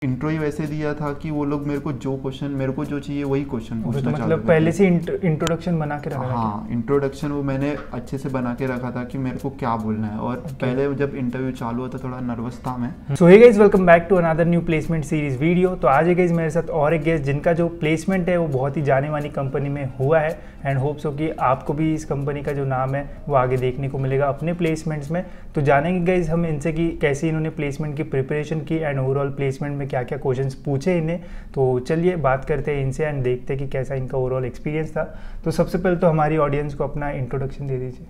Intro ही वैसे दिया था कि वो लोग मेरे को जो चाहिए वही क्वेश्चन पूछना चालू मतलब कर पहले दिए। से इंट्रोडक्शन बना के रखा था हाँ, इंट्रोडक्शन वो मैंने अच्छे से बना के रखा था कि मेरे को क्या बोलना है। और पहले जब इंटरव्यू चालू हुआ था थोड़ा नर्वस था मैं। So hey guys, welcome back to another new placement series video. तो आज है गाइस मेरे साथ और एक गेस्ट जिनका जो प्लेसमेंट है वो बहुत ही जाने मानी कंपनी में हुआ है एंड होप्स हो कि आपको भी इस कंपनी का जो नाम है वो आगे देखने को मिलेगा अपने प्लेसमेंट्स में। तो जानेंगे गाइस हम इनसे कि कैसे इन्होंने प्लेसमेंट की प्रिपरेशन की एंड ओवरऑल प्लेसमेंट में क्या क्या क्वेश्चंस पूछे इन्हें। तो चलिए बात करते हैं इनसे एंड देखते हैं कि कैसा इनका ओवरऑल एक्सपीरियंस था। तो सबसे पहले तो हमारी ऑडियंस को अपना इंट्रोडक्शन दे दीजिए।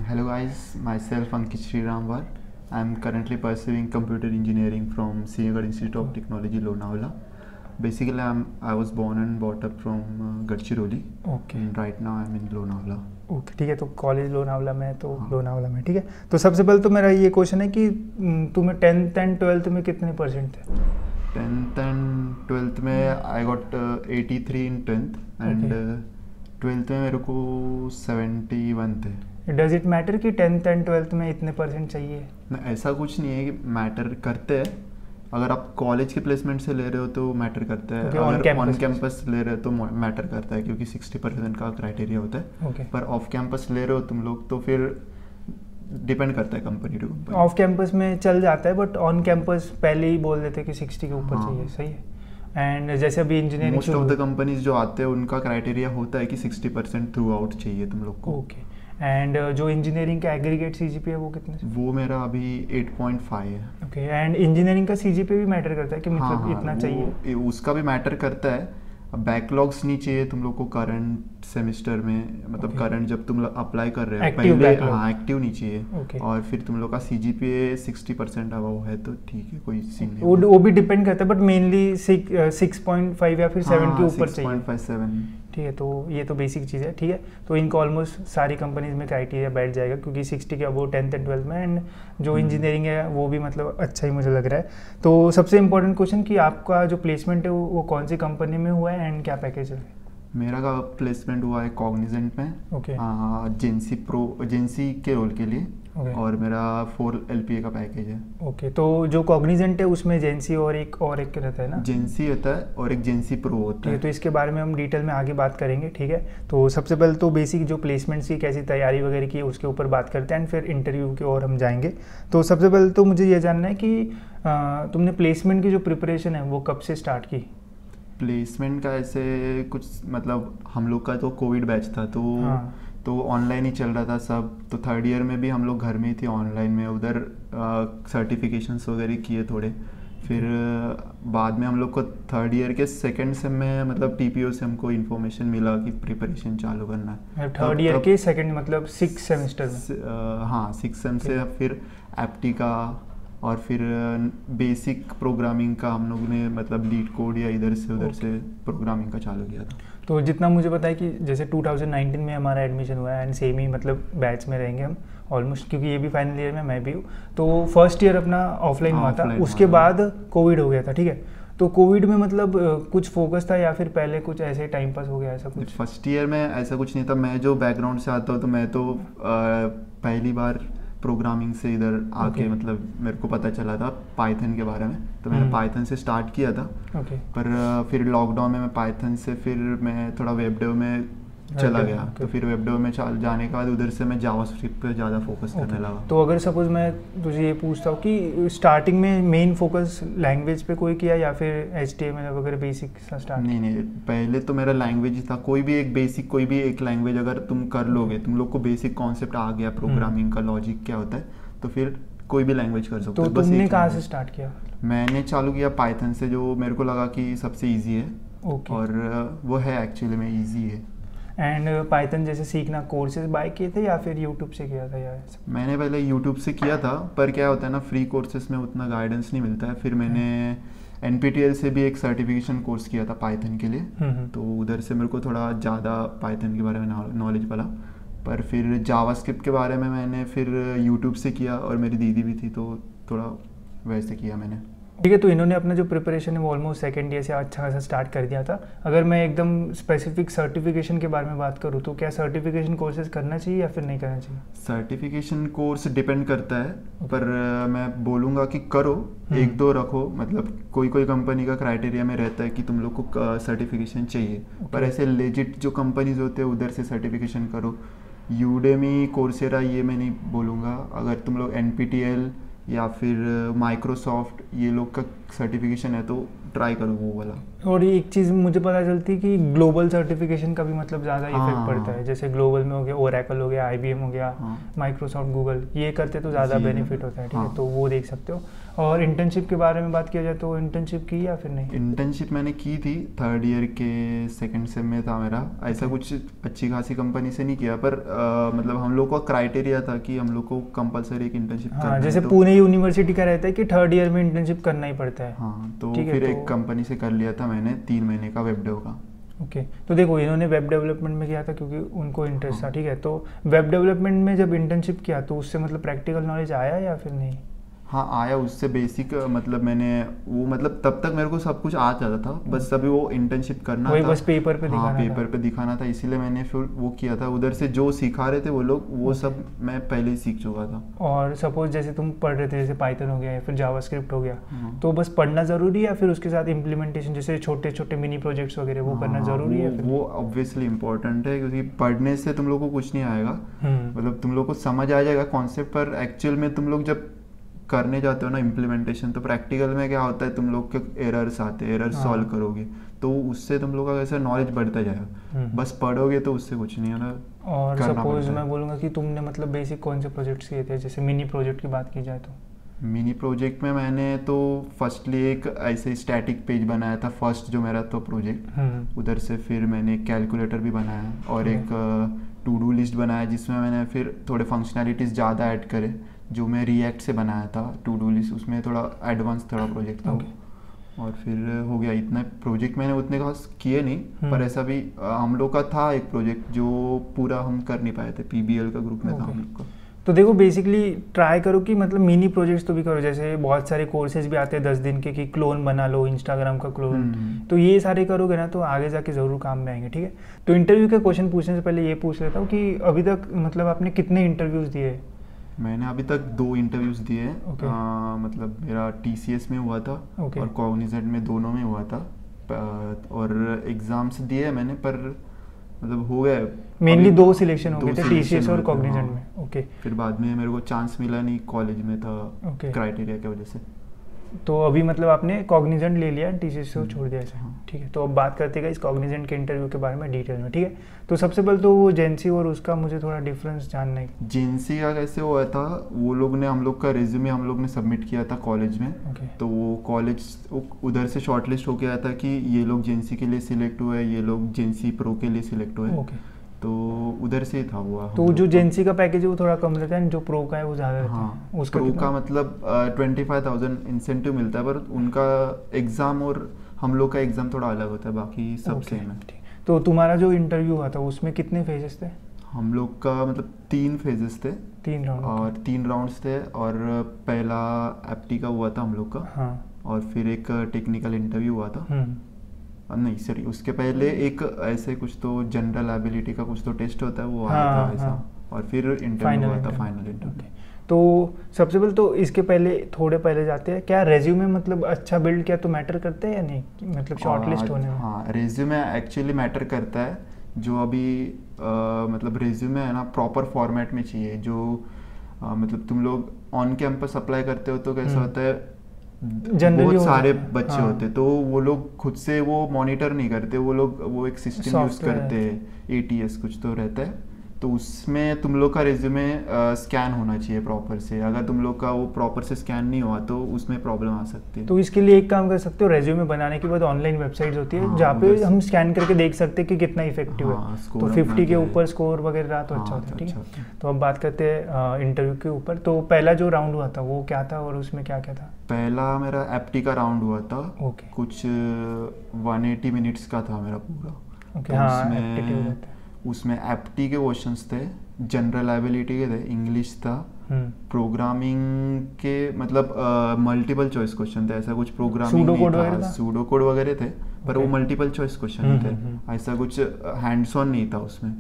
Hello guys, myself Ankit Sriramwar. I am currently pursuing computer engineering from Srinagar Institute of Technology, Lonavala. Basically, I was born and brought up from Gadchiroli. Okay. And right now I am in Lonavala. Okay ठीक है, तो college Lonavala में है, तो लोनावला में ठीक है। तो सबसे पहले तो मेरा ये क्वेश्चन है कि तुम्हें 10th एंड 12th में कितने परसेंट थे? 10th and 12th में I got 83 in 10th and 12th में मेरे को 71 थे। डज इट मैटर कि 10th एंड 12th में इतने परसेंट चाहिए? नहीं, ऐसा कुछ नहीं है कि मैटर करते हैं। अगर आप कॉलेज के प्लेसमेंट से ले रहे हो तो मैटर करता है। अगर ऑन कैंपस ले रहे हो तो मैटर करता है क्योंकि 60% का क्राइटेरिया होता है। पर ऑफ कैंपस ले रहे हो तुम लोग तो फिर डिपेंड करता है company to company. Off campus में चल जाता है बट ऑन कैंपस पहले ही बोल देते हैं कि 60 के ऊपर चाहिए। सही है। एंड जैसे अभी engineering most of the companies जो आते हैं उनका क्राइटेरिया होता है कि 60% थ्रू आउट चाहिए तुम लोग को। ओके। एंड जो इंजीनियरिंग का एग्रीगेट सीजीपीए है वो कितने से? वो मेरा अभी 8.5 है। ओके। एंड इंजीनियरिंग का सीजीपीए भी मैटर करता है कि मतलब इतना चाहिए? उसका भी मैटर करता है। बैकलॉग्स नहीं चाहिए तुम लोग को करंट सेमेस्टर में, मतलब करंट जब तुम अप्लाई कर रहे हो पहले एक्टिव नहीं चाहिए। और फिर तुम लोग का सीजीपीए 60% अबव है तो ठीक है, कोई सीन नहीं। वो भी डिपेंड करता है बट मेनली 6.5 या फिर 7 के ऊपर चाहिए। 6.57 ठीक है। तो ये तो बेसिक चीज़ है। ठीक है, तो इनको ऑलमोस्ट सारी कंपनीज में क्राइटेरिया बैठ जाएगा क्योंकि 60 के अबव 10th एंड 12th में। एंड जो इंजीनियरिंग है वो भी मतलब अच्छा ही मुझे लग रहा है। तो सबसे इम्पोर्टेंट क्वेश्चन कि आपका जो प्लेसमेंट है वो कौन सी कंपनी में हुआ है एंड क्या पैकेज है? मेरा का प्लेसमेंट हुआ है कॉग्निजेंट में। ओके। जेंसी के रोल के लिए। और मेरा 4 LPA का पैकेज है। ओके। तो जो कॉग्निजेंट है उसमें जेंसी और एक रहता है ना? जेंसी होता है और एक जेंसी प्रो होता है। तो इसके बारे में हम डिटेल में आगे बात करेंगे। ठीक है। तो सबसे पहले तो बेसिक जो प्लेसमेंट्स की कैसी तैयारी वगैरह की उसके ऊपर बात करते हैं एंड फिर इंटरव्यू की ओर हम जाएंगे। तो सबसे पहले तो मुझे ये जानना है कि तुमने प्लेसमेंट की जो प्रिपरेशन है वो कब से स्टार्ट की? प्लेसमेंट का ऐसे कुछ मतलब हम लोग का तो कोविड बैच था तो ऑनलाइन ही चल रहा था सब। तो 3rd ईयर में भी हम लोग घर में ही थे ऑनलाइन में। उधर सर्टिफिकेशंस वगैरह किए थोड़े। फिर बाद में हम लोग को 3rd ईयर के 2nd सेम में मतलब TPO से हमको इन्फॉर्मेशन मिला कि प्रिपरेशन चालू करना है। 3rd ईयर के 2nd मतलब 6 सेमेस्टर में? हाँ, 6 सेम से फिर एप्टी का और फिर बेसिक प्रोग्रामिंग का हम लोग ने मतलब लीड कोड या इधर से उधर से प्रोग्रामिंग का चालू किया था। तो जितना मुझे पता है कि जैसे 2019 में हमारा एडमिशन हुआ है एंड सेम ही मतलब बैच में रहेंगे हम ऑलमोस्ट, क्योंकि ये भी फाइनल ईयर में मैं भी हूँ। तो फर्स्ट ईयर अपना ऑफलाइन हुआ था, उसके बाद कोविड हो गया था। ठीक है। तो कोविड में मतलब कुछ फोकस था या फिर पहले कुछ ऐसे टाइम पास हो गया ऐसा कुछ? फर्स्ट ईयर में ऐसा कुछ नहीं था। मैं जो बैकग्राउंड से आता हूँ तो मैं तो पहली बार प्रोग्रामिंग से इधर आके मतलब मेरे को पता चला था पाइथन के बारे में, तो मैंने पाइथन से स्टार्ट किया था। पर फिर लॉकडाउन में मैं पाइथन से फिर मैं थोड़ा वेब डेव में चला गया। तो फिर वेब डेव में जाने के बाद उधर से मैं जावास्क्रिप्ट पे ज़्यादा फोकस करने लगा। तो अगर सपोज मैं तुझे ये पूछता हूँ कि स्टार्टिंग में मेन फोकस लैंग्वेज पे कोई किया या फिर HTML वगैरह बेसिक सा स्टार्ट? नहीं, पहले तो मेरा लैंग्वेज था। कोई भी एक लैंग्वेज अगर तुम कर लोगे, तुम लोग को बेसिक कॉन्सेप्ट आ गया प्रोग्रामिंग का, लॉजिक क्या होता है, तो फिर कोई भी लैंग्वेज कर सकते हो। तो तुमने कहाँ से स्टार्ट किया? मैंने चालू किया पाइथन से, जो मेरे को लगा कि सबसे ईजी है। और वो है एक्चुअली में ईजी है। एंड पाइथन जैसे सीखना कोर्सेज बाय किए थे या फिर यूट्यूब से किया था? या मैंने पहले यूट्यूब से किया था, पर क्या होता है ना, फ्री कोर्सेज में उतना गाइडेंस नहीं मिलता है। फिर मैंने NPTEL से भी एक सर्टिफिकेशन कोर्स किया था पाइथन के लिए। तो उधर से मेरे को थोड़ा ज़्यादा पाइथन के बारे में नॉलेज पड़ा। पर फिर जावास्क्रिप्ट के बारे में मैंने फिर यूट्यूब से किया और मेरी दीदी भी थी तो थोड़ा वैसे किया मैंने। ठीक है, तो इन्होंने अपना जो प्रिपरेशन है वो ऑलमोस्ट सेकेंड ईयर से अच्छा खासा स्टार्ट कर दिया था। अगर मैं एकदम स्पेसिफिक सर्टिफिकेशन के बारे में बात करूँ तो क्या सर्टिफिकेशन कोर्सेज करना चाहिए या फिर नहीं करना चाहिए? सर्टिफिकेशन कोर्स डिपेंड करता है, पर मैं बोलूँगा कि करो, एक दो रखो। मतलब कोई कोई कंपनी का क्राइटेरिया में रहता है कि तुम लोग को सर्टिफिकेशन चाहिए, पर ऐसे लेजिट जो कंपनीज होते हैं उधर से सर्टिफिकेशन करो। यूडेमी, कोर्सेरा ये मैं नहीं बोलूँगा। अगर तुम लोग NPTEL या फिर माइक्रोसॉफ्ट ये लोग का सर्टिफिकेशन है तो ट्राई करो वो वाला। और ये एक चीज़ मुझे पता चलती है कि ग्लोबल सर्टिफिकेशन का भी मतलब ज़्यादा हाँ, इफेक्ट पड़ता है। जैसे ग्लोबल में हो गया ओरेकल हो गया, IBM हो गया, माइक्रोसॉफ्ट, गूगल, ये करते तो ज़्यादा बेनिफिट होता है। ठीक है, तो वो देख सकते हो। और इंटर्नशिप के बारे में बात किया जाए तो इंटर्नशिप की या फिर नहीं? इंटर्नशिप मैंने की थी, थर्ड ईयर के सेकंड सेम में था मेरा। ऐसा कुछ अच्छी खासी कंपनी से नहीं किया, पर मतलब हम लोग का क्राइटेरिया था कि हम लोग को कंपलसरी एक इंटर्नशिप करना है। जैसे पुणे यूनिवर्सिटी का रहता है कि थर्ड ईयर में इंटर्नशिप करना ही पड़ता है। हाँ, तो फिर एक कंपनी से कर लिया था मैंने 3 महीने का वेब डेव का। ओके, तो देखो इन्होंने वेब डेवलपमेंट में किया था क्योंकि उनको इंटरेस्ट था। ठीक है, तो वेब डेवलपमेंट में जब इंटर्नशिप किया तो उससे मतलब प्रैक्टिकल नॉलेज आया या फिर नहीं? हाँ आया, उससे बेसिक मतलब मैंने वो मतलब तब तक मेरे को सब कुछ आ जाता था, बस अभी वो इंटर्नशिप करना था, बस पेपर पे दिखाना था। पेपर पे दिखाना था, इसीलिए मैंने फिर वो किया था। उधर से जो सिखा रहे थे वो लोग, वो सब मैं पहले ही सीख चुका था। और सपोज जैसे तुम पढ़ रहे थे, जैसे पाइथन हो गया या फिर जावास्क्रिप्ट हो गया, तो बस पढ़ना जरूरी है या फिर उसके साथ इम्प्लीमेंटेशन जैसे छोटे छोटे मिनी प्रोजेक्ट्स वगैरह वो करना जरूरी है? वो ऑब्वियसली इम्पोर्टेंट है, क्योंकि पढ़ने से तुम लोग को कुछ नहीं आएगा। मतलब तुम लोग को समझ आ जाएगा कॉन्सेप्ट, पर एक्चुअल में तुम लोग जब करने जाते हो ना इम्प्लीमेंटेशन, तो प्रैक्टिकल में क्या होता है, तुम लोग के एरर्स आते हैं, एरर सॉल्व करोगे तो उससे तुम लोग का कैसे नॉलेज बढ़ता जाएगा। बस पढ़ोगे तो उससे कुछ नहीं होना। और सपोज मैं बोलूँगा कि तुमने मतलब बेसिक कौन से प्रोजेक्ट्स किए थे, जैसे मिनी प्रोजेक्ट की बात की जाए तो? मिनी प्रोजेक्ट में मैंने तो फर्स्टली एक ऐसे स्टैटिक पेज बनाया था, फर्स्ट जो मेरा तो प्रोजेक्ट। उधर से फिर मैंने एक कैलकुलेटर भी बनाया और एक टू डू लिस्ट बनाया, जिसमें मैंने फिर थोड़े फंक्शनैलिटीज़ ज़्यादा ऐड करे, जो मैं रिएक्ट से बनाया था टू डू लिस्ट। उसमें थोड़ा एडवांस थोड़ा प्रोजेक्ट था और फिर हो गया। इतना प्रोजेक्ट मैंने उतने खास किए नहीं, पर ऐसा भी हम लोग का था एक प्रोजेक्ट जो पूरा हम कर नहीं पाए थे, PBL का ग्रुप में था हम लोग का। तो देखो बेसिकली ट्राई करो कि मतलब मिनी प्रोजेक्ट्स तो भी करो, जैसे बहुत सारे कोर्सेज भी आते हैं 10 दिन के कि क्लोन बना लो, इंस्टाग्राम का क्लोन, तो ये सारे करोगे ना तो आगे जाके ज़रूर काम में आएंगे। ठीक है, तो इंटरव्यू के क्वेश्चन पूछने से पहले ये पूछ लेता हूँ कि अभी तक मतलब आपने कितने इंटरव्यूज़ दिए? मैंने अभी तक 2 इंटरव्यूज़ दिए हैं। मतलब मेरा TCS में हुआ था और कॉग्निजेंट में, दोनों में हुआ था। और एग्ज़ाम्स दिए मैंने, पर मतलब हो गए, मेनली 2 सिलेक्शन हो गए थे, TCS और कॉग्निजेंट में। ओके, फिर बाद में मेरे को चांस मिला नहीं, कॉलेज में था क्राइटेरिया की वजह से। तो अभी मतलब आपने कॉग्निजेंट ले लिया, TCS को छोड़ दिया ऐसा? ठीक है, तो अब बात करते हैं इस कॉग्निजेंट के इंटरव्यू के बारे में डिटेल में। ठीक है, तो सबसे पहले तो वो जेंसी और उसका मुझे थोड़ा डिफरेंस जानना है। जेंसी का कैसे हुआ था, वो लोग ने हम लोग का रिज्यूमे हम लोग ने सबमिट किया था कॉलेज में। तो वो कॉलेज उधर से शॉर्टलिस्ट होके आया था कि ये लोग जेंसी के लिए सिलेक्ट हुए, ये लोग जेंसी प्रो के लिए सिलेक्ट हुए। तो उधर से था हुआ। तो जो जेंसी का पैकेज है वो थोड़ा कम रहता है, जो प्रो का है वो ज़्यादा रहता है। उसका प्रो का मतलब 25,000 इंसेंटिव मिलता है, पर उनका एग्ज़ाम और हम लोग का एग्ज़ाम थोड़ा अलग होता है, बाकी सब सेम है। तो तुम्हारा जो इंटरव्यू हुआ था उसमें कितने फेजेस थे? हम लोग का मतलब 3 फेजेस थे, 3 राउंड और 3 राउंड्स थे। और पहला एप्टी का हुआ था हम लोग का, और फिर एक टेक्निकल इंटरव्यू हुआ था। नहीं सॉरी, उसके पहले एक ऐसे कुछ तो जनरल एबिलिटी का कुछ तो टेस्ट होता है, वो आया था ऐसा। और फिर इंटरव्यू हुआ था, फाइनल इंटरव्यू। तो सबसे पहले तो इसके पहले थोड़े पहले जाते हैं, क्या रेज्यूमे मतलब अच्छा बिल्ड किया तो मैटर करता है या नहीं, मतलब शॉर्टलिस्ट होने में? हाँ, रेज्यूमे एक्चुअली मैटर करता है। जो अभी मतलब रेज्यूमे है ना, प्रॉपर फॉर्मेट में चाहिए। जो मतलब तुम लोग ऑन कैंपस अप्लाई करते हो तो कैसा होता है, बहुत सारे बच्चे होते, तो वो लोग खुद से वो मॉनिटर नहीं करते, वो एक सिस्टम यूज करते हैं, ATS कुछ तो रहता है। तो उसमें तुम लोग का रिज्यूमे स्कैन होना चाहिए प्रॉपर से। अगर तुम लोग का वो प्रॉपर से स्कैन नहीं हुआ तो उसमें प्रॉब्लम आ सकती है। तो इसके लिए एक काम कर सकते हो, रिज्यूमे बनाने के बाद ऑनलाइन वेबसाइट्स होती है जहाँ पे हम स्कैन करके देख सकते हैं कि कितना इफेक्टिव है। तो 50 के ऊपर स्कोर वगैरह रहा तो अच्छा होता है। ठीक है, तो अब बात करते हैं इंटरव्यू के ऊपर। तो पहला जो राउंड हुआ था वो क्या था और उसमें क्या क्या था? पहला मेरा एप्टी का राउंड हुआ था। कुछ 180 मिनट्स का था मेरा पूरा। उसमें एप्टी के क्वेश्चंस थे, जनरल एबिलिटी के थे, इंग्लिश था, प्रोग्रामिंग के मतलब मल्टीपल चॉइस क्वेश्चन थे, ऐसा कुछ प्रोग्रामिंग सूडो नहीं कोड था, वगैरह था? सूडो कोड वगैरह थे पर वो मल्टीपल चॉइस क्वेश्चन थे, ऐसा कुछ हैंड्स ऑन नहीं था उसमें।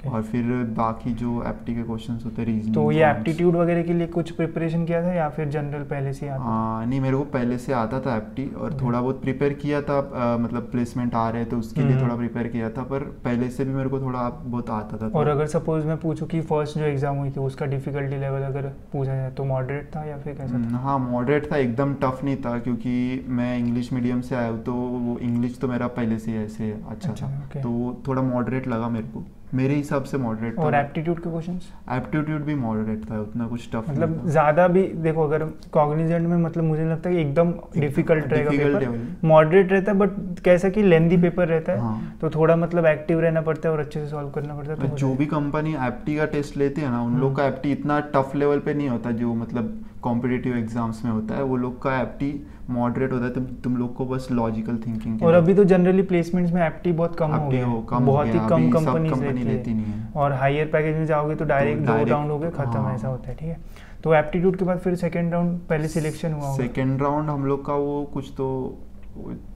और फिर बाकी जो एप्टी के क्वेश्चंस होते हैं रीजनिंग, तो ये एप्टीट्यूड वगैरह के लिए कुछ प्रिपरेशन किया था या फिर जनरल पहले से आता था? नहीं, मेरे को पहले से आता था एप्टी और थोड़ा बहुत प्रिपेयर किया था, मतलब प्लेसमेंट आ रहे तो उसके लिए थोड़ा प्रिपेयर किया था, पर पहले से भी मेरे को थोड़ा बहुत आता था। और अगर सपोज मैं पूछूं कि फर्स्ट जो एग्जाम हुई थी उसका डिफिकल्टी लेवल अगर पूछा जाए तो मॉडरेट था या फिर कैसा था? हाँ मॉडरेट था, एकदम टफ नहीं था, क्योंकि मैं इंग्लिश मीडियम से आया हूँ तो वो इंग्लिश तो मेरा पहले से ऐसे अच्छा था, तो थोड़ा मॉडरेट लगा मेरे को, मेरे हिसाब से मॉडरेट था। और एप्टीट्यूड के क्वेश्चंस? एप्टीट्यूड भी मॉडरेट था, उतना कुछ टफ मतलब ज़्यादा भी देखो, अगर कॉग्निजेंट में मतलब मुझे लगता है कि एकदम डिफिकल्ट रहेगा पेपर, मॉडरेट रहता है बट कैसा कि लेंथी पेपर रहता है। हाँ। तो थोड़ा मतलब एक्टिव रहना पड़ता है और अच्छे से सॉल्व करना पड़ता है। तो जो भी कंपनी एप्टी का टेस्ट लेती है ना, उन लोग का एप्टी इतना टफ लेवल पे नहीं होता जो मतलब कॉम्पिटिटिव एग्जाम्स में होता है, वो लोग का एप्टी मॉडरेट होता है, तुम लोग को बस लॉजिकल थिंकिंग। और अभी तो जनरली प्लेसमेंट्स में एप्टी बहुत कम हो गया, बहुत ही कम कंपनी लेती नहीं है, और हायर पैकेज में जाओगे तो डायरेक्ट 2 राउंड हो गए खत्म, ऐसा होता है। ठीक है, तो एप्टीट्यूड के बाद फिर सेकंड राउंड पहले सिलेक्शन हुआ? सेकंड राउंड हम लोग का वो कुछ तो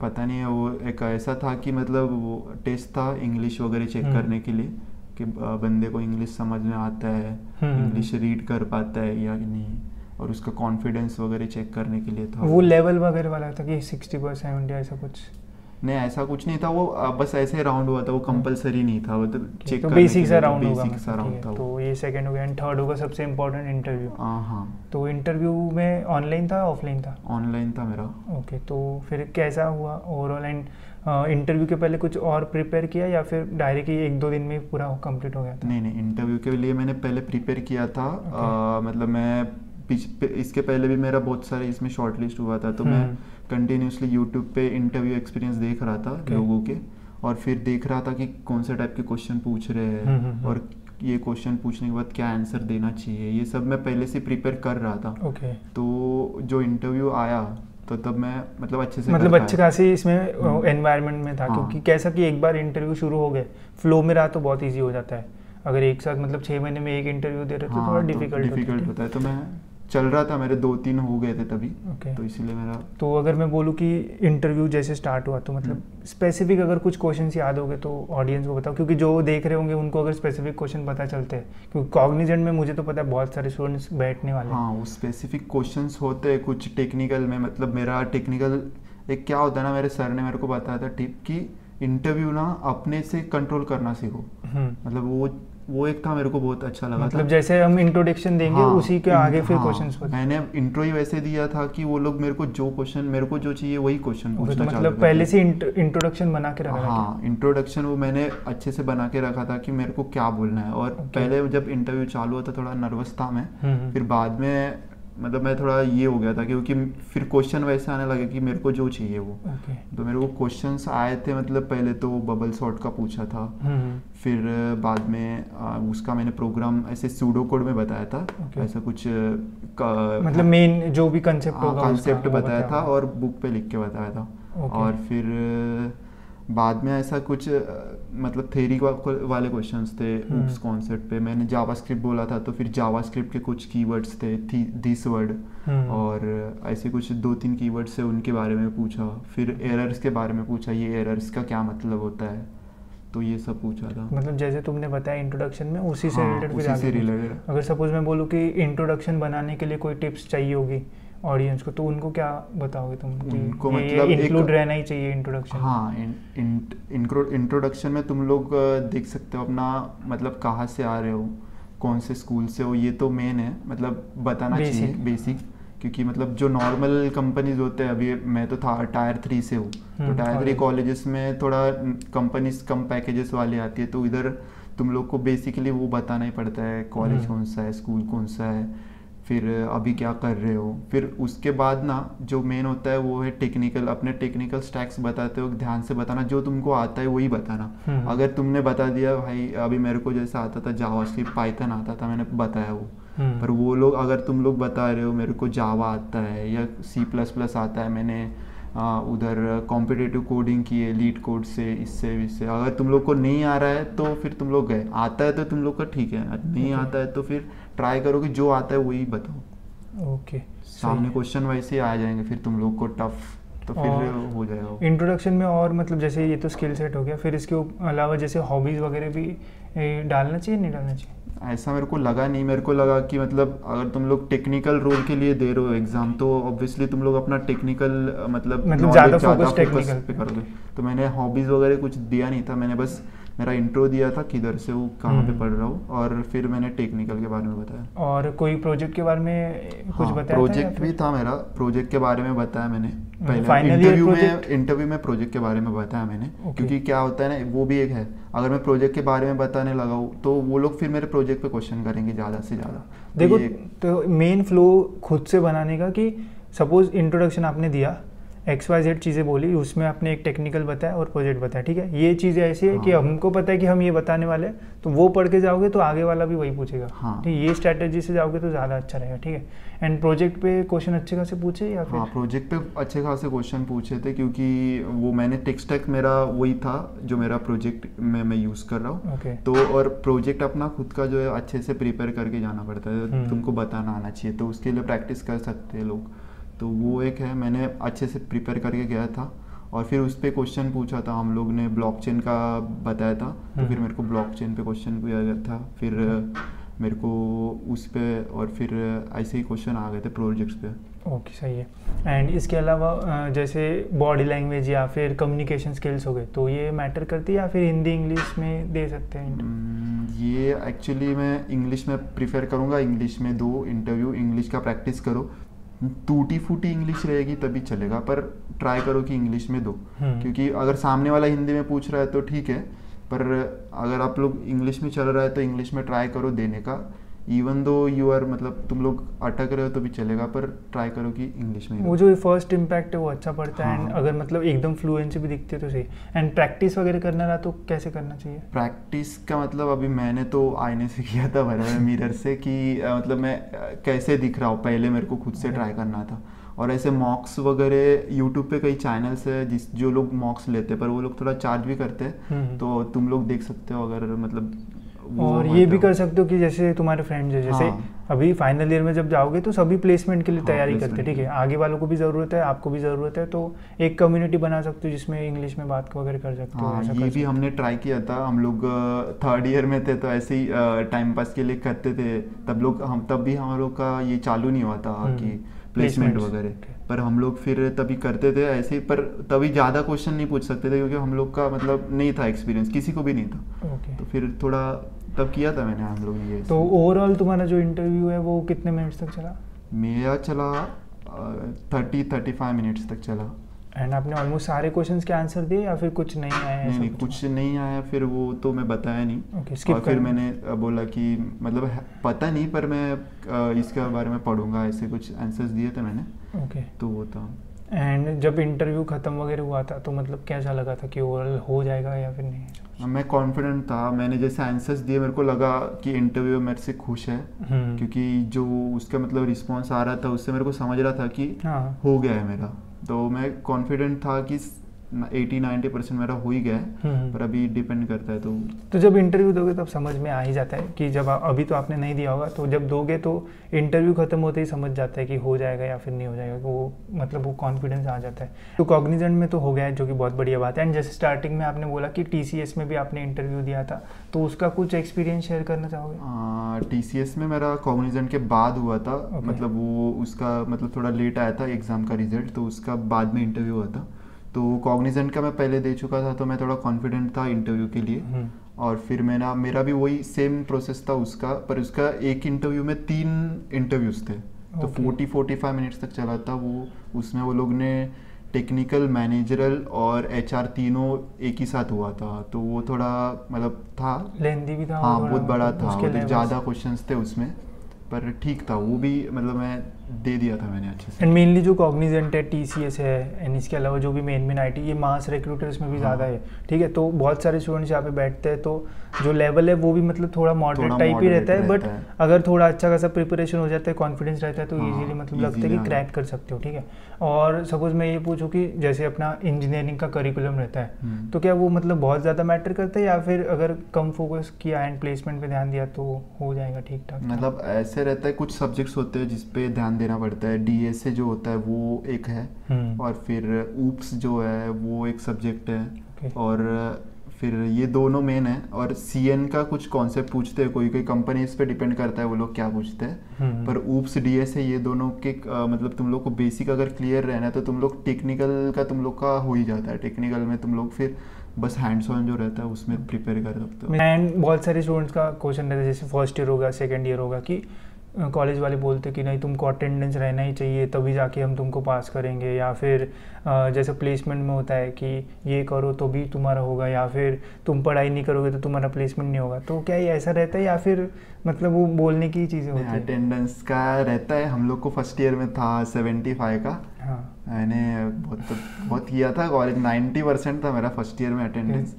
पता नहीं है, वो एक ऐसा था कि मतलब वो टेस्ट था इंग्लिश वगैरह चेक करने के लिए कि बंदे को इंग्लिश समझ में आता है, इंग्लिश रीड कर पाता है या नहीं, और उसका कॉन्फिडेंस वगैरह चेक करने के लिए था। वो लेवल वगैरह वाला था कि 60 पर 70 ऐसा कुछ? नहीं, ऐसा कुछ नहीं था, वो बस ऐसे राउंड हुआ था, वो कंपलसरी नहीं था, वो तो चेक तो बेसिक सा राउंड होगा, बेसिक सा राउंड था। तो ये सेकंड हो गया। एंड थर्ड होगा सबसे इम्पोर्टेंट इंटरव्यू। हाँ। तो इंटरव्यू में ऑनलाइन था ऑफलाइन था? ऑनलाइन था मेरा। ओके, तो फिर कैसा हुआ ओवरऑल? एंड इंटरव्यू के पहले कुछ और प्रिपेयर किया या फिर डायरेक्ट ही 1-2 दिन में पूरा कंप्लीट हो गया था? नहीं, इंटरव्यू के लिए मैंने पहले प्रिपेयर किया था। मतलब मैं इसके पहले भी मेरा बहुत सारे इसमें शॉर्ट लिस्ट हुआ था, तो मैं कंटिन्यूसली यूट्यूब पे इंटरव्यू एक्सपीरियंस देख रहा था लोगों के, और फिर देख रहा था कि कौन से टाइप के क्वेश्चन पूछ रहे हैं और ये क्वेश्चन पूछने के बाद क्या आंसर देना चाहिए, ये सब मैं पहले से प्रिपेयर कर रहा था। तो जो इंटरव्यू आया तो तब मैं मतलब अच्छे से मतलब अच्छे खासी इसमें एनवायरनमेंट में था। हाँ। क्योंकि कैसा कि एक बार इंटरव्यू शुरू हो गए फ्लो में रहा तो बहुत ईजी हो जाता है, अगर एक साथ मतलब 6 महीने में एक इंटरव्यू दे रहे तो थोड़ा डिफिकल्ट होता है। तो मैं चल रहा था, मेरे 2-3 हो गए थे तभी। तो इसीलिए मेरा, तो अगर मैं बोलूँ कि इंटरव्यू जैसे स्टार्ट हुआ तो मतलब स्पेसिफिक अगर कुछ क्वेश्चंस याद हो गए तो ऑडियंस को बताओ, क्योंकि जो देख रहे होंगे उनको अगर स्पेसिफिक क्वेश्चन पता चलते हैं, क्योंकि कॉग्निजेंट में मुझे तो पता है बहुत सारे स्टूडेंट्स बैठने वाले हैं। हाँ, वो स्पेसिफिक क्वेश्चंस होते हैं कुछ टेक्निकल में, मतलब मेरा टेक्निकल एक क्या होता है ना, मेरे सर ने मेरे को बताया था टिप कि इंटरव्यू ना अपने से कंट्रोल करना सीखो। मतलब वो एक था, मेरे को बहुत अच्छा लगा। मतलब जैसे हम इंट्रोडक्शन देंगे उसी के आगे फिर क्वेश्चंस होते हैं। मैंने इंट्रो ही वैसे दिया था कि वो लोग मेरे को जो चाहिए वही क्वेश्चन पूछना चाहते थे। मतलब पहले से इंट्रोडक्शन बना के रखा था? हाँ, इंट्रोडक्शन वो मैंने अच्छे से बना के रखा था कि मेरे को क्या बोलना है। और पहले जब इंटरव्यू चालू हुआ था थोड़ा नर्वस था मैं, फिर बाद में मतलब मैं थोड़ा ये हो गया था क्योंकि फिर क्वेश्चन वैसे आने लगे कि मेरे को जो चाहिए वो। तो मेरे को क्वेश्चंस आए थे, मतलब पहले तो बबल सॉर्ट का पूछा था, फिर बाद में उसका मैंने प्रोग्राम ऐसे सूडो कोड में बताया था, ऐसा कुछ मतलब मेन जो भी कंसेप्ट बताया था और बुक पे लिख के बताया था। और फिर बाद में ऐसा कुछ मतलब थ्योरी वाले क्वेश्चंस थे उस कॉन्सेप्ट पे। मैंने जावास्क्रिप्ट बोला था तो फिर जावास्क्रिप्ट के कुछ कीवर्ड्स थे, दिस वर्ड, और ऐसे कुछ 2-3 कीवर्ड्स थे उनके बारे में पूछा। फिर एरर्स के बारे में पूछा, ये एरर्स का क्या मतलब होता है, तो ये सब पूछा था। मतलब जैसे तुमने बताया इंट्रोडक्शन में उसी से रिलेटेड। अगर सपोज मैं बोलूँ कि इंट्रोडक्शन बनाने के लिए कोई टिप्स चाहिए होगी ऑडियंस को, तो उनको क्या बताओगे तुम? उनको मतलब इंक्लूड रहना ही चाहिए इंट्रोडक्शन। हाँ, इंट्रोडक्शन में तुम लोग देख सकते हो अपना मतलब कहाँ से आ रहे हो, कौन से स्कूल से हो, ये तो मेन है, मतलब बताना चाहिए बेसिक। क्योंकि मतलब जो नॉर्मल कंपनीज होते हैं, अभी मैं तो था टायर 3 से हूँ, तो टायर 3 कॉलेजेस में थोड़ा कंपनीज कम पैकेजेस वाली आती है, तो इधर तुम लोग को बेसिकली वो बताना ही पड़ता है कॉलेज कौन सा है, स्कूल कौन सा है, फिर अभी क्या कर रहे हो। फिर उसके बाद ना जो मेन होता है वो है टेक्निकल, अपने टेक्निकल स्टैक्स बताते हो, ध्यान से बताना, जो तुमको आता है वही बताना। अगर तुमने बता दिया भाई अभी मेरे को जैसा आता था जावास्क्रिप्ट, पाइथन आता था, मैंने बताया वो, पर वो लोग अगर तुम लोग बता रहे हो मेरे को जावा आता है या C++ आता है, मैंने उधर कॉम्पिटिटिव कोडिंग की है लीड कोड से, इससे, अगर तुम लोग को नहीं आ रहा है तो फिर तुम लोग गए, आता है तो तुम लोग का ठीक है, नहीं आता है तो फिर ट्राई करो कि जो आता है वही बताओ। ओके, सामने क्वेश्चन वैसे ही आ जाएंगे, फिर तुम लोग को टफ तो फिर हो जाएगा। इंट्रोडक्शन में और मतलब जैसे ये तो स्किल सेट हो गया, फिर इसके अलावा जैसे हॉबीज़ वगैरह भी डालना चाहिए नहीं डालना चाहिए? ऐसा मेरे को लगा नहीं, मेरे को लगा कि मतलब अगर तुम लोग टेक्निकल रोल के लिए दे रहे हो एग्जाम, तो ऑब्वियसली तुम लोग अपना टेक्निकल मतलब ज़्यादा फोकस टेक्निकल पे करोगे। तो मैंने हॉबीज़ वगैरह कुछ दिया नहीं था, मैंने बस मेरा इंट्रो दिया था किधर से वो कहाँ पे पढ़ रहा हूँ, और फिर मैंने टेक्निकल के बारे में बताया। और कोई प्रोजेक्ट के बारे में कुछ बताया? प्रोजेक्ट भी था मेरा, प्रोजेक्ट के बारे में बताया मैंने पहले फाइनल इंटरव्यू में प्रोजेक्ट के बारे में बताया मैंने। क्योंकि क्या होता है ना, वो भी एक है, अगर मैं प्रोजेक्ट के बारे में बताने लगा हूँ तो वो लोग फिर मेरे प्रोजेक्ट पे क्वेश्चन करेंगे ज़्यादा से ज़्यादा। देखो तो मेन फ्लो खुद से बनाने का, कि सपोज इंट्रोडक्शन आपने दिया, XYZ चीज़ें बोली, उसमें आपने एक टेक्निकल बताया और प्रोजेक्ट बताया, ठीक है, ये चीज़ें ऐसी है कि हमको पता है कि हम ये बताने वाले हैं, तो वो पढ़ के जाओगे तो आगे वाला भी वही पूछेगा। ठीक, ये स्ट्रैटेजी से जाओगे तो ज़्यादा अच्छा रहेगा। ठीक है, एंड प्रोजेक्ट पे क्वेश्चन अच्छे खासे पूछे या फिर? हाँ, प्रोजेक्ट पे अच्छे खासे क्वेश्चन पूछे थे, क्योंकि वो मैंने टेक स्टैक मेरा वही था जो मेरा प्रोजेक्ट में मैं यूज़ कर रहा हूँ। तो और प्रोजेक्ट अपना खुद का जो है अच्छे से प्रिपेयर करके जाना पड़ता है, तुमको बताना आना चाहिए, तो उसके लिए प्रैक्टिस कर सकते हैं लोग। तो वो एक है, मैंने अच्छे से प्रिपेयर करके गया था, और फिर उस पर क्वेश्चन पूछा था हम लोग ने, ब्लॉकचेन का बताया था, तो फिर मेरे को ब्लॉकचेन पे क्वेश्चन किया गया था, फिर मेरे को उस पे, और फिर ऐसे ही क्वेश्चन आ गए थे प्रोजेक्ट्स पे। ओके, सही है। एंड इसके अलावा जैसे बॉडी लैंग्वेज या फिर कम्युनिकेशन स्किल्स हो गए, तो ये मैटर करती है या फिर हिंदी इंग्लिश में दे सकते हैं? ये एक्चुअली मैं इंग्लिश में प्रीफर करूँगा, इंग्लिश में दो इंटरव्यू, इंग्लिश का प्रैक्टिस करो। टूटी फूटी इंग्लिश रहेगी तभी चलेगा, पर ट्राई करो कि इंग्लिश में दो, क्योंकि अगर सामने वाला हिंदी में पूछ रहा है तो ठीक है, पर अगर आप लोग इंग्लिश में चल रहा है तो इंग्लिश में ट्राई करो देने का। इवन दो यू आर मतलब तुम लोग अटक रहे हो तो भी चलेगा, पर ट्राई करो कि इंग्लिश में। वो जो फर्स्ट इम्पैक्ट है वो अच्छा पड़ता है। एंड अगर मतलब एकदम फ्लुएंसी भी दिखती है तो सही। एंड प्रैक्टिस वगैरह करना रहा तो कैसे करना चाहिए? प्रैक्टिस का मतलब अभी मैंने तो आईने से किया था, बराबर मिरर से, कि मतलब मैं कैसे दिख रहा हूँ, पहले मेरे को खुद से ट्राई करना था। और ऐसे मॉक्स वगैरह यूट्यूब पे कई चैनल्स है जो लोग मॉक्स लेते हैं, पर वो लोग थोड़ा चार्ज भी करते हैं, तो तुम लोग देख सकते हो अगर मतलब। और ये भी कर सकते हो कि जैसे तुम्हारे फ्रेंड्स है, जैसे अभी फाइनल ईयर में जब जाओगे तो सभी प्लेसमेंट के लिए तैयारी करते हैं, ठीक है, आगे वालों को भी ज़रूरत है, आपको भी ज़रूरत है, तो एक कम्युनिटी बना सकते हो जिसमें इंग्लिश में बात वगैरह कर सकते हो। ये भी हमने ट्राई किया था, हम लोग थर्ड ईयर में थे, तो ऐसे ही टाइम पास के लिए करते थे, तब भी हम लोग का ये चालू नहीं हुआ था कि प्लेसमेंट वगैरह, पर हम लोग फिर तभी करते थे ऐसे, पर तभी ज़्यादा क्वेश्चन नहीं पूछ सकते थे क्योंकि हम लोग का मतलब नहीं था एक्सपीरियंस, किसी को भी नहीं था। तो फिर थोड़ा तब किया था मैंने हम लोग ये। तो ओवरऑल तुम्हारा जो इंटरव्यू है वो कितने मिनट्स तक चला? मेरा चला 30-35 मिनट्स तक चला। एंड आपने ऑलमोस्ट सारे क्वेश्चंस के आंसर दिए या फिर कुछ नहीं आया? नहीं, कुछ नहीं आया, फिर वो तो मैं बताया नहीं। स्किप और फिर मैंने बोला कि मतलब पता नहीं, पर मैं इसके बारे में पढ़ूंगा, ऐसे कुछ आंसर्स दिए थे मैंने। तो वो था। एंड जब इंटरव्यू खत्म वगैरह हुआ था तो मतलब कैसा लगा था कि ओवरऑल हो जाएगा या फिर नहीं? मैं कॉन्फिडेंट था, मैंने जैसे आंसर्स दिए मेरे को लगा कि इंटरव्यू मेरे से खुश है, क्योंकि जो उसका मतलब रिस्पॉन्स आ रहा था उससे मेरे को समझ रहा था कि हो गया है मेरा। तो मैं कॉन्फिडेंट था कि 80-90% मेरा हो ही गया है, पर अभी डिपेंड करता है। तो जब इंटरव्यू दोगे तब समझ में आ ही जाता है कि जब अभी तो आपने नहीं दिया होगा, तो जब दोगे तो इंटरव्यू खत्म होते ही समझ जाता है कि हो जाएगा या फिर नहीं हो जाएगा, वो मतलब वो कॉन्फिडेंस आ जाता है। तो कॉग्निजेंट में तो हो गया है, जो कि बहुत बढ़िया बात है। एंड जैसे स्टार्टिंग में आपने बोला कि TCS में भी आपने इंटरव्यू दिया था, तो उसका कुछ एक्सपीरियंस शेयर करना चाहोगे? TCS में मेरा कॉग्निजेंट के बाद हुआ था, मतलब वो उसका मतलब थोड़ा लेट आया था एग्जाम का रिजल्ट, तो उसका बाद में इंटरव्यू हुआ था। तो कॉग्निजेंट का मैं पहले दे चुका था, तो मैं थोड़ा कॉन्फिडेंट था इंटरव्यू के लिए। और फिर मेरा भी वही सेम प्रोसेस था उसका, पर उसका एक इंटरव्यू में 3 इंटरव्यूज थे, तो 40-45 मिनट्स तक चला था वो। उसमें वो लोग ने टेक्निकल, मैनेजरल और HR तीनों एक ही साथ हुआ था, तो वो थोड़ा मतलब था लेंथी भी था। हाँ, बहुत बड़ा था, ज़्यादा क्वेश्चंस थे उसमें, पर ठीक था वो भी। मतलब मैं दे दिया था मैंने अच्छे से। एंड मेनली जो कॉग्निजेंट है, TCS है, एंड इसके अलावा जो भी मेन IT, ये मास रिक्रूटर्स में भी ज़्यादा है, ठीक है। तो बहुत सारे स्टूडेंट्स यहाँ पे बैठते हैं, तो जो लेवल है वो भी मतलब थोड़ा मॉडरेट टाइप ही रहता है, बट अगर थोड़ा अच्छा खासा प्रिपरेशन हो जाता है, कॉन्फिडेंस रहता है, तो इजीली मतलब लगता है कि क्रैक कर सकते हो, ठीक है। और सपोज मैं ये पूछूं कि जैसे अपना इंजीनियरिंग का करिकुलम रहता है, तो क्या वो मतलब बहुत ज़्यादा मैटर करता है, या फिर अगर कम फोकस किया एंड प्लेसमेंट पे ध्यान दिया तो हो जाएगा ठीक ठाक? मतलब ऐसे रहता है, कुछ सब्जेक्ट्स होते हैं जिसपे ध्यान देना पड़ता है। DSA जो होता है वो एक है, और फिर ऊप्स जो है वो एक सब्जेक्ट है, और फिर ये दोनों मेन है। और CN का कुछ कॉन्सेप्ट पूछते हैं, कोई कोई कंपनी इस पे डिपेंड करता है वो लोग क्या पूछते हैं। पर ऊप्स DSA ये दोनों के मतलब तुम लोग को बेसिक अगर क्लियर रहना है तो तुम लोग टेक्निकल का तुम लोग का हो ही जाता है। टेक्निकल में तुम लोग फिर बस हैंड्स ऑन जो रहता है उसमें प्रिपेयर कर सकते हो। एंड बहुत सारे स्टूडेंट्स का क्वेश्चन रहता है, जैसे फर्स्ट ईयर होगा, सेकेंड ईयर होगा, कि कॉलेज वाले बोलते कि नहीं तुमको अटेंडेंस रहना ही चाहिए तभी जाके हम तुमको पास करेंगे, या फिर जैसे प्लेसमेंट में होता है कि ये करो तो भी तुम्हारा होगा, या फिर तुम पढ़ाई नहीं करोगे तो तुम्हारा प्लेसमेंट नहीं होगा। तो क्या ये ऐसा रहता है, या फिर मतलब वो बोलने की चीज़ें होती है? अटेंडेंस का रहता है, हम लोग को फर्स्ट ईयर में था 75 का। हाँ, मैंने बहुत किया था कॉलेज, 90% था मेरा फर्स्ट ईयर में अटेंडेंस।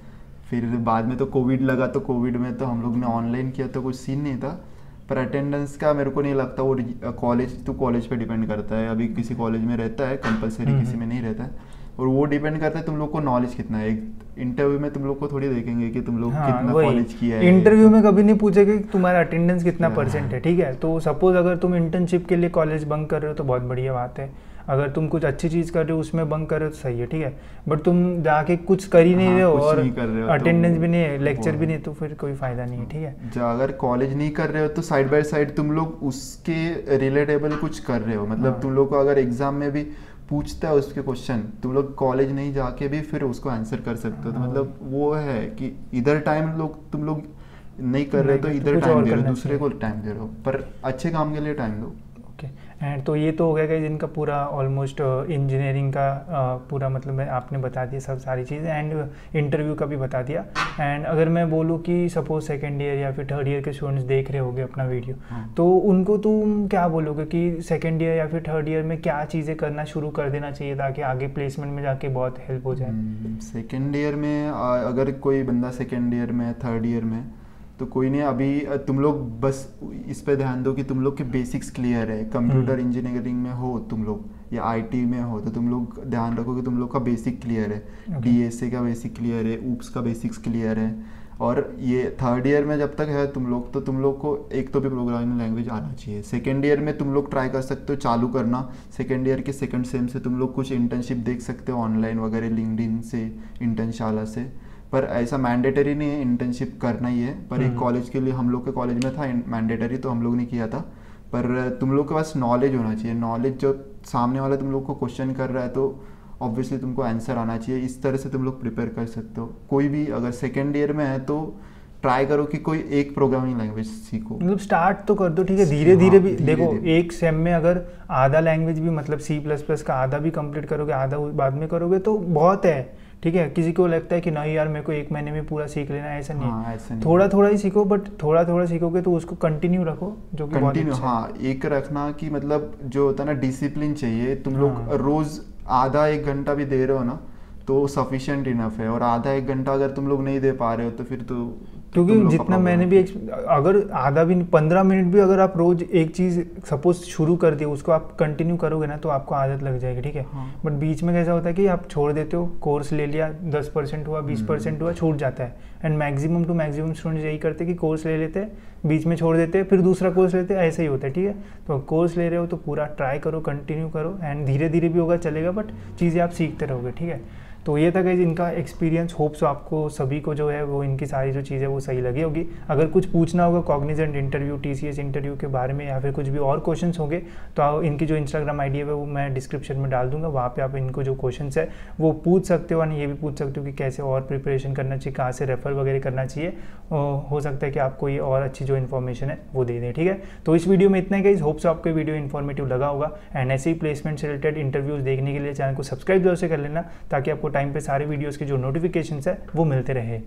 फिर बाद में तो कोविड लगा, तो कोविड में तो हम लोग ने ऑनलाइन किया, तो कुछ सीन नहीं था। पर अटेंडेंस का मेरे को नहीं लगता, वो कॉलेज टू कॉलेज पे डिपेंड करता है। अभी किसी कॉलेज में रहता है कंपलसरी, किसी में नहीं रहता है, और वो डिपेंड करता है तुम लोग को नॉलेज कितना है। एक इंटरव्यू में तुम लोग को थोड़ी देखेंगे कि तुम लोग कितना कॉलेज किया है। इंटरव्यू में कभी नहीं पूछेगा कि तुम्हारा अटेंडेंस कितना परसेंट है, ठीक है। तो सपोज अगर तुम इंटर्नशिप के लिए कॉलेज बंक कर रहे हो तो बहुत बढ़िया बात है, अगर तुम कुछ अच्छी चीज़ कर रहे हो उसमें बंक कर रहे हो तो सही है, ठीक है। बट तुम जाके कुछ कर ही नहीं रहे हो और अटेंडेंस भी नहीं है, लेक्चर भी नहीं, तो फिर कोई फ़ायदा नहीं है, ठीक है। जो अगर कॉलेज नहीं कर रहे हो तो साइड बाय साइड तुम लोग उसके रिलेटेबल कुछ कर रहे हो। मतलब तुम लोग को अगर एग्जाम में भी पूछता है उसके क्वेश्चन, तुम लोग कॉलेज नहीं जाके भी फिर उसको आंसर कर सकते हो। तो मतलब वो है कि इधर टाइम तुम लोग नहीं कर रहे हो तो इधर टाइम दे रहे हो, दूसरे को टाइम दे रहे हो, पर अच्छे काम के लिए टाइम दो। ओके, एंड तो ये तो हो गया कि जिनका पूरा ऑलमोस्ट इंजीनियरिंग का पूरा मतलब आपने बता दिया सब सारी चीज़ें, एंड इंटरव्यू का भी बता दिया। एंड अगर मैं बोलूँ कि सपोज सेकेंड ईयर या फिर थर्ड ईयर के स्टूडेंट्स देख रहे होंगे अपना वीडियो, तो उनको तुम क्या बोलोगे कि सेकेंड ईयर या फिर थर्ड ईयर में क्या चीज़ें करना शुरू कर देना चाहिए ताकि आगे प्लेसमेंट में जाके बहुत हेल्प हो जाए? सेकेंड ईयर में अगर कोई बंदा सेकेंड ईयर में, थर्ड ईयर में, तो कोई नहीं, अभी तुम लोग बस इस पे ध्यान दो कि तुम लोग के बेसिक्स क्लियर है। कंप्यूटर इंजीनियरिंग में हो तुम लोग या IT में हो तो तुम लोग ध्यान रखो कि तुम लोग का बेसिक क्लियर है। DSA का बेसिक क्लियर है, ऊप्स का बेसिक्स क्लियर है। और ये थर्ड ईयर में जब तक है तुम लोग, तो तुम लोग को एक तो भी प्रोग्रामिंग लैंग्वेज आना चाहिए। सेकेंड ईयर में तुम लोग ट्राई कर सकते हो चालू करना, सेकेंड ईयर के सेकेंड सेम से तुम लोग कुछ इंटर्नशिप देख सकते हो ऑनलाइन वगैरह, लिंक्डइन से, इंटर्नशाला से। पर ऐसा मैंडेटरी नहीं है इंटर्नशिप करना ही है, पर एक कॉलेज के लिए, हम लोग के कॉलेज में था मैंडेटरी, तो हम लोग ने किया था। पर तुम लोग के पास नॉलेज होना चाहिए। नॉलेज जो सामने वाला तुम लोग को क्वेश्चन कर रहा है तो ऑब्वियसली तुमको आंसर आना चाहिए। इस तरह से तुम लोग प्रिपेयर कर सकते हो। कोई भी अगर सेकेंड ईयर में है तो ट्राई करो कि कोई एक प्रोग्रामिंग लैंग्वेज सीखो, मतलब स्टार्ट तो कर दो, ठीक है। धीरे धीरे भी देखो, एक सेम में अगर आधा लैंग्वेज भी मतलब C++ का आधा भी कंप्लीट करोगे, आधा बाद में करोगे तो बहुत है, ठीक है। किसी को लगता है कि नहीं यार मेरे को एक महीने में पूरा सीख लेना है, ऐसा नहीं है। ऐसा नहीं, थोड़ा थोड़ा ही सीखो, बट थोड़ा थोड़ा सीखोगे तो उसको कंटिन्यू रखो, जो कि बहुत अच्छा है। हाँ, एक रखना कि मतलब जो होता है ना, डिसिप्लिन चाहिए। तुम लोग रोज आधा एक घंटा भी दे रहे हो ना तो सफिशिएंट इनफ है, और आधा एक घंटा अगर तुम लोग नहीं दे पा रहे हो तो फिर तो क्योंकि जितना मैंने भी अगर आधा भी 15 मिनट भी अगर आप रोज एक चीज़ सपोज शुरू कर दिए, उसको आप कंटिन्यू करोगे ना तो आपको आदत लग जाएगी, ठीक है। बट बीच में कैसा होता है कि आप छोड़ देते हो, कोर्स ले लिया, 10% हुआ, 20% हुआ, छूट जाता है। And maximum to maximum students यही करते हैं कि कोर्स ले लेते हैं, बीच में छोड़ देते हैं, फिर दूसरा कोर्स लेते हैं, ऐसे ही होता है, ठीक है। तो कोर्स ले रहे हो तो पूरा ट्राई करो, कंटिन्यू करो, एंड धीरे धीरे भी होगा, चलेगा, बट चीज़ें आप सीखते रहोगे, ठीक है। तो ये था गाइस इनका एक्सपीरियंस। होप्स आपको सभी को जो है वो इनकी सारी जो चीज़ें वो सही लगी होगी। अगर कुछ पूछना होगा कॉग्निजेंट इंटरव्यू, TCS इंटरव्यू के बारे में, या फिर कुछ भी और क्वेश्चंस होंगे तो इनकी जो इंस्टाग्राम ID है वो मैं डिस्क्रिप्शन में डाल दूंगा। वहाँ पे आप इनको जो क्वेश्चंस है वो पूछ सकते हो, और ये भी पूछ सकते हो कि कैसे और प्रिपरेशन करना चाहिए, कहाँ से रेफर वगैरह करना चाहिए। हो सकता है कि आपको ये और अच्छी जो इन्फॉर्मेशन है वो दे दें, ठीक है। तो इस वीडियो में इतना ही गाइस। होप्स आपको वीडियो इन्फॉर्मेटिव लगा होगा, एंड ऐसे ही प्लेसमेंट से रिलेटेड इंटरव्यूज देखने के लिए चैनल को सब्सक्राइब जरूर से कर लेना, ताकि आपको टाइम पे सारे वीडियोस के जो नोटिफिकेशंस है वो मिलते रहे।